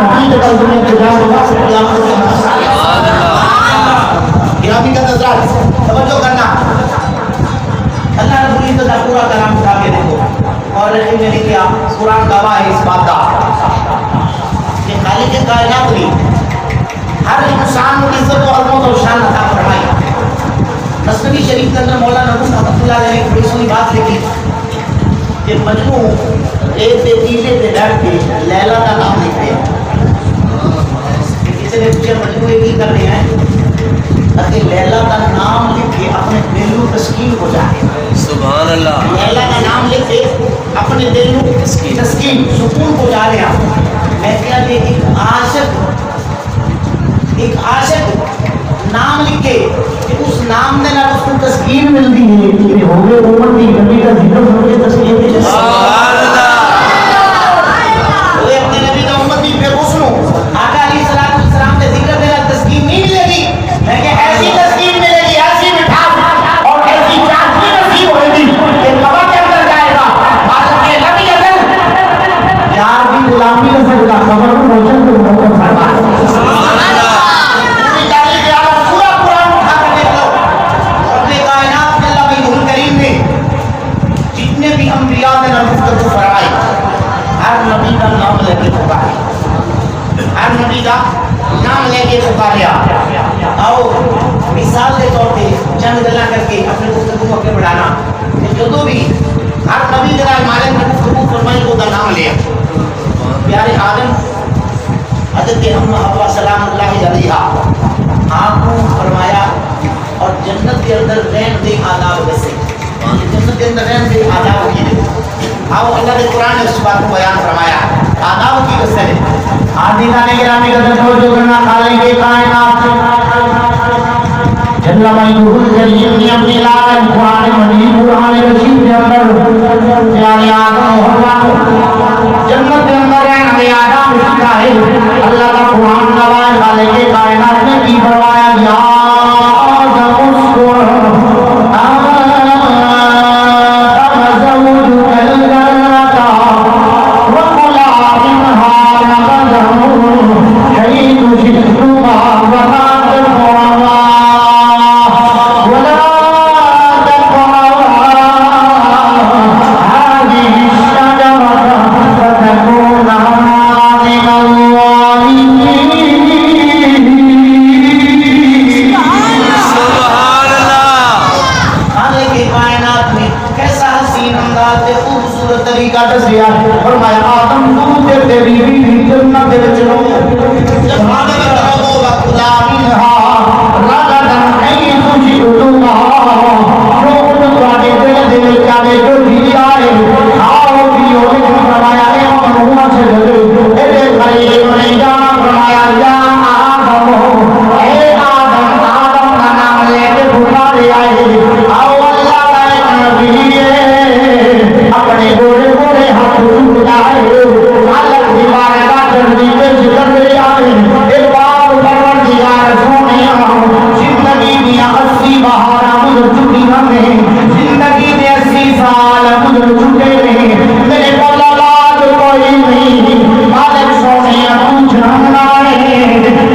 حقیقت دنیا کے جان و مال قیامت کے گرامی کا نظرات توجہ کرنا. اللہ رب العزت کا پورا کلام اٹھا کے دیکھو اور رحیم نے کیا قرآن گواہ ہے اس بات کا کہ خالق کائنات نے ہر انسان کو عزت و عظمت اور شان عطا فرمائی. مثنوی شریف کے اندر مولانا روم رحمۃ اللہ علیہ نے بڑی سنی بات لکھی کہ مجنو ایک دے تیلے دے بیٹھ کے لیلا کا نام لکھ رہے ہیں. کسی نے پوچھا مجنو یہ کی کر رہے ہیں تاکہ لیلا کا نام لکھ کے اپنے دل کو تسکین ہو جائے. سبحان اللہ. لیلا کا نام لکھ کے اپنے دل کو تسکین سکون ہو جا رہے ہیں. میں کیا کہ ایک عاشق نام لکھ کے کہ اس نام نے نہ اس کو تسکین ملتی ہے کہ ہو گئے عمر کی نبی کا ذکر ہو کے تسکین دی. سبحان اللہ. وہ اپنے نبی کا امت بھی پھر اس کو آقا علیہ السلام کے ذکر میرا تسکین نہیں ملے گی. میں کہ ایسی تسکین ملے گی, ایسی مٹھاس اور ایسی چاشنی نصیب ہوئے گی کہ قبر کے اندر جائے گا مالک کے نبی اگر یار بھی غلامی نہ سکتا قبر کو روشن کو موقع فرمائے. سبحان اللہ. انبیاء نے گفتگو فرمائی ہر نبی کا نام لے کے پکارا, ہر نبی کا نام لے کے پکارا. آؤ مثال کے طور پہ چند گلا کر کے اپنے گفتگو کو آگے بڑھانا کہ جو بھی ہر نبی جرائے مالک نے گفتگو فرمائی کو کا نام لیا. پیارے آدم حضرت اماں حوا سلام اللہ علیہا آپ کو فرمایا اور جنت کے اندر رہن دے آداب ویسے جنت کے اندر رہن سے آداب کی دے. آؤ اللہ نے قرآن نے اس بات کو بیان فرمایا آداب کی قصے نے. آدھیدانے گرامی قدر توجہ کرنا خالق کائنات جل مجدہ الکریم نے اپنی لاغت قرآن مجید قرآن رشید کے اندر پیارے آدم و حوا جنت کے اندر رہن دے آداب سکھا ہے. اللہ کا قرآن گواہ خالق کائنات نے کی فرمایا یا آدم اسکر فرمایا آدم تو تے بیوی جنت دے وچ رہو جب آدم رہو وقلا منھا رغدن حيث شئتما جو تواڈے دل دے وچ آوے جو جی آئے کھاؤ پیو. لیکن فرمایا اے منو چھڈ اے بھائی نہیں جانا. فرمایا یا آدم اے آدم آدم کا نام لے کے پکارے آئے. آؤ اللہ کا ایک نبی اپنے گوڑے گوڑے ہاتھ اٹھائے مالک دیوار کا جلدی پیش کر لے آئے. ایک بار پروردگار سونے زندگی میں 80 بہار گزر چکی ہمیں زندگی میں 80 سال گزر چکے ہیں میرے کو اولاد کوئی نہیں. مالک سونے پوچھنا ہے کہ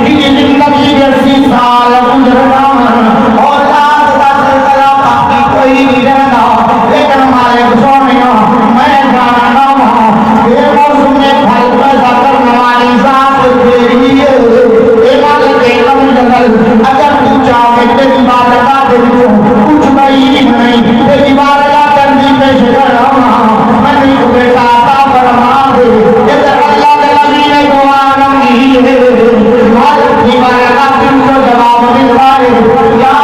زندگی میں 80 سال گزر اور رات کا سلسلہ باقی کوئی نہیں رہنا. لیکن مالک سونے میں جاننا یہ موسم میں پھل پیدا کرنے والی ذات تیری ہے. اے مالک علم جلال اگر تو چاہے تیری بارگاہ دے کچھ نہیں تیری بارگاہ کرنی پیش کرنا میں تو بیٹا عطا فرما دے. یہ اللہ کے نبی نے دعا مانگی ہے مالک کی بارگاہ تم کو جواب دلوائے. یا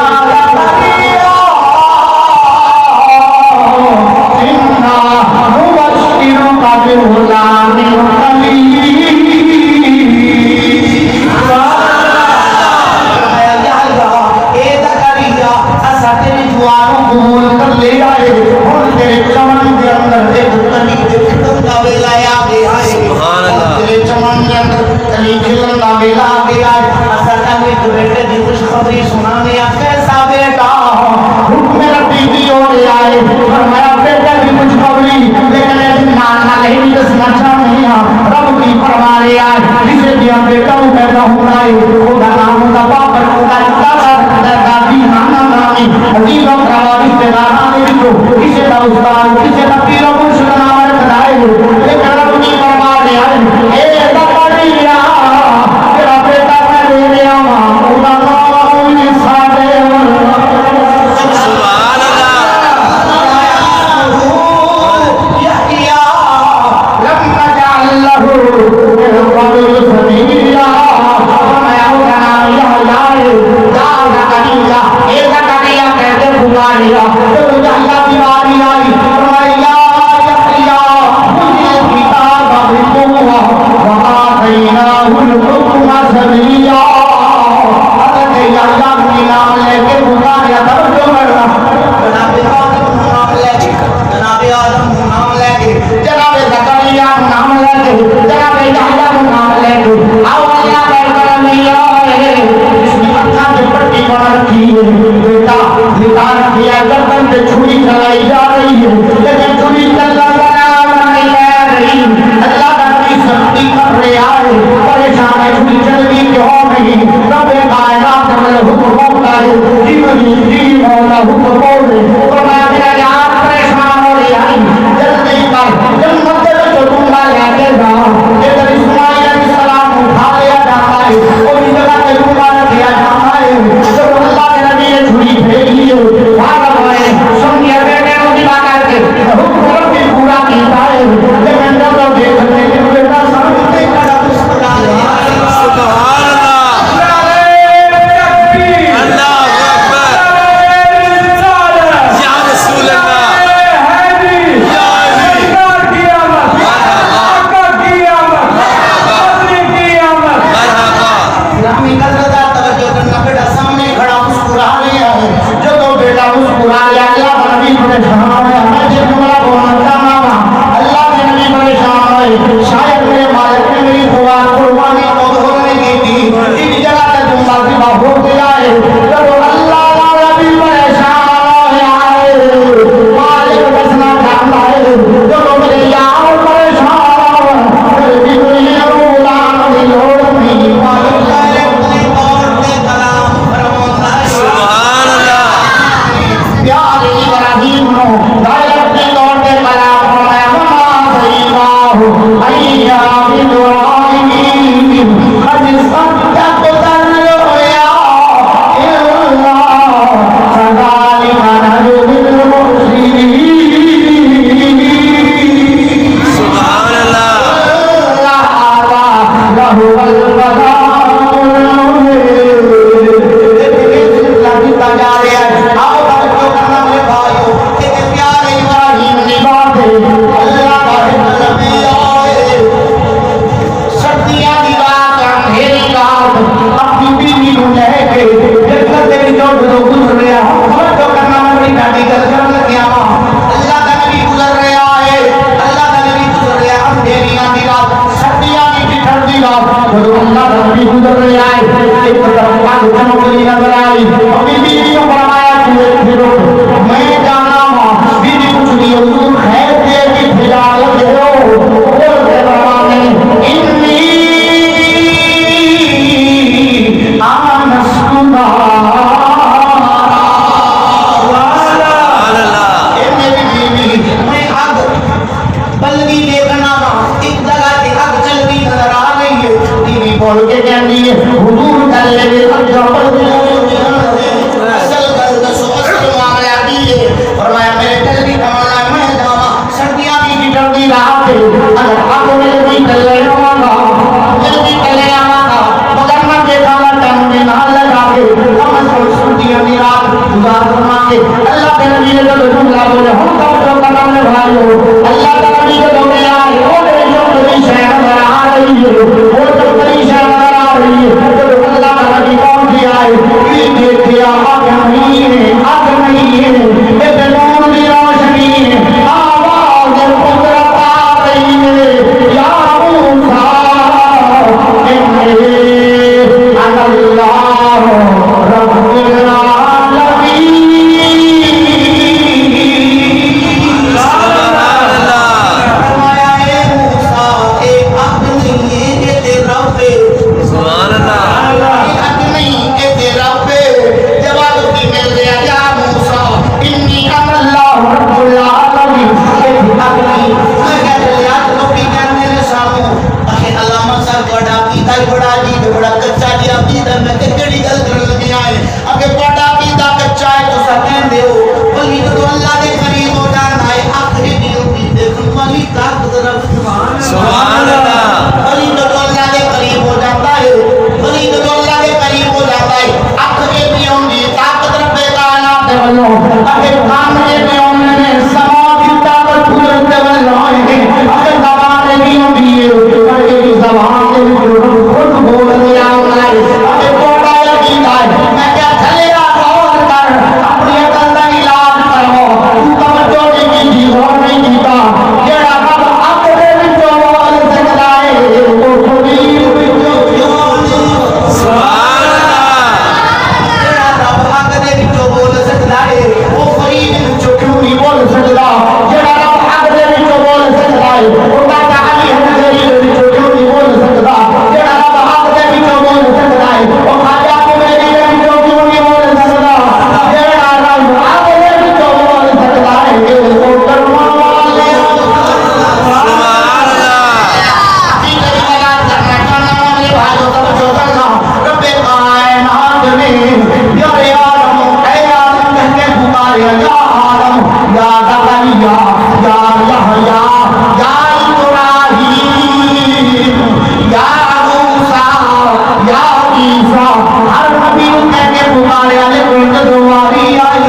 غلام قبول کر لے آئے اور تیرے چمن کے اندر ایک کلی کے کھلن کا ویلا آ گیا ہے. تیرے چمن کے اندر کلی کھلن کا ویلا آ گیا ہے. اصل میں بیٹے کی خوشخبری سنانے کیسا بیٹا حکم ربی کی اور آئے. فرمایا بیٹا کی خوشخبری لیکن نانا نہیں دسنا چاہتے ہیں رب کی فرمائے آئے جسے ہے خدا نام کا پاپ کا دادا دادی نانا نانی عزیز و قرابت رشتے داران وچوں کسے دا استاد کسے دا پیر و مرشد نام رکھدا ہے لیکن رب کی فرمان ہے اے بکریا تیرا بیٹا میں لے لیا خدا نام ساڈے سبحان چھری چلائی جا رہی ہے لیکن چھری چلا نہیں لے رہی اللہ کی سختی کر رہا ہے پریشان ہے چھری چلتی کیوں نہیں رب کائنات میں حکم ہوتا ہے جی مولا حکم بول رہے تو میں میرا یار پریشان ہو رہی ہے جلدی کر جنت میں تم لے کے جا ادھر اسماعیل علیہ السلام اٹھا لیا جاتا ہے اور اس جگہ پہ ڈوبا دیا جاتا ہے جب اللہ کے نبی نے چھری پھینکی ہے سمجھے بیٹے کو دلا کر کے حکم بھی پورا کیتا ہے لیکن جب وہ دیکھتے کہ بیٹا سمجھتے بڑا عقیدہ بڑا عجیب بڑا کچا جی عقیدہ میں کیڑی گل کرن لگی آئے اگے بڑا عقیدہ کچا ہے تو سکیں دیو ولی تو اللہ دے قریب ہو جانا ہے آخری دی امید دیکھ ولی طاقت رب سبحان اللہ ولی تو اللہ دے قریب ہو جاتا ہے ولی تو اللہ دے قریب ہو جاتا ہے آخری دی امید طاقت رب کائنات دے ولو اگے کامنے دی امید سما دی طاقت قدرت دے ولو اگے زبان دی امید اگے زبان دے ولو خود بول دیا اگے بڑا یقین ہے میں کیا چلے گا غور کر اپنی عقل کا علاج کرو تو توجہ نہیں کی غور نہیں کیتا جڑا رب اپنے وچوں بول سکدا ہے وہ خبیر وچوں سبحان اللہ جڑا رب اپنے وچوں بول سکدا ہے وہ فرید وچوں کیوں نہیں بول سکدا جڑا رب اپنے وچوں بول سکدا ہے وہ داتا علی حضرت وچوں کیوں نہیں بول سکدا جڑا رب اپنے وچوں بول سکدا ہے وہ خواجہ میری وچوں کیوں نہیں بول سکدا جڑا رب اپنے وچوں بول سکدا ہے وہ کرما والے سبحان اللہ کی کرنا کرنا میرے بھائیو توجہ کرنا رب کائنات نے یا عالم اے عالم کہہ کے پکارے یا عالم یا زکریا یا یحییٰ یا ابراہیم یا موسیٰ یا عیسیٰ ہر نبی کہہ کے پکارے والے کوئی دواری آئی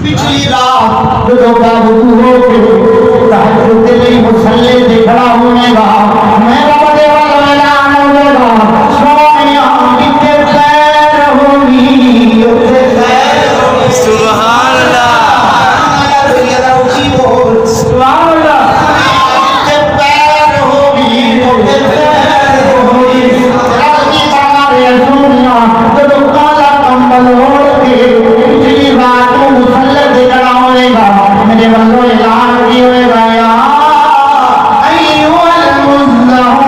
پچھلی رات جو بابو ہو کے تہجد کے مسلے پہ کھڑا ہونے گا میرا بڑے والا اعلان ہوگا سونیا کتنے خیر ہوگی سبحان اللہ سبحان اللہ کتنے خیر ہوگی سونیا جو کالا کمبل اوڑھ کے پچھلی رات مسلے پہ کھڑا ہونے گا میرے بندوں اعلان کی ہوئے گا یا ایوہ المزدہو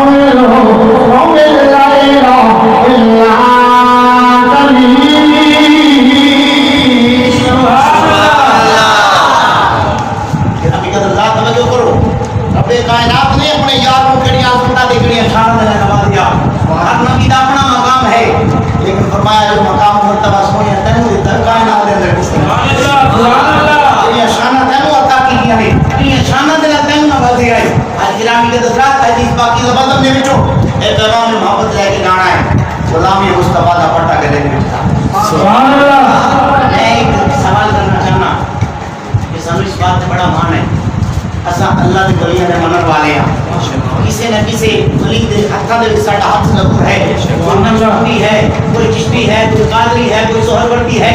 اسا اللہ دے ولیاں دے منن والے ہیں کسی نہ کسی ولی دے ہتھاں دے ساڈا ہاتھ ضرور ہے کوئی نقشبندی ہے کوئی چشتی ہے کوئی قادری ہے کوئی سہروردی ہے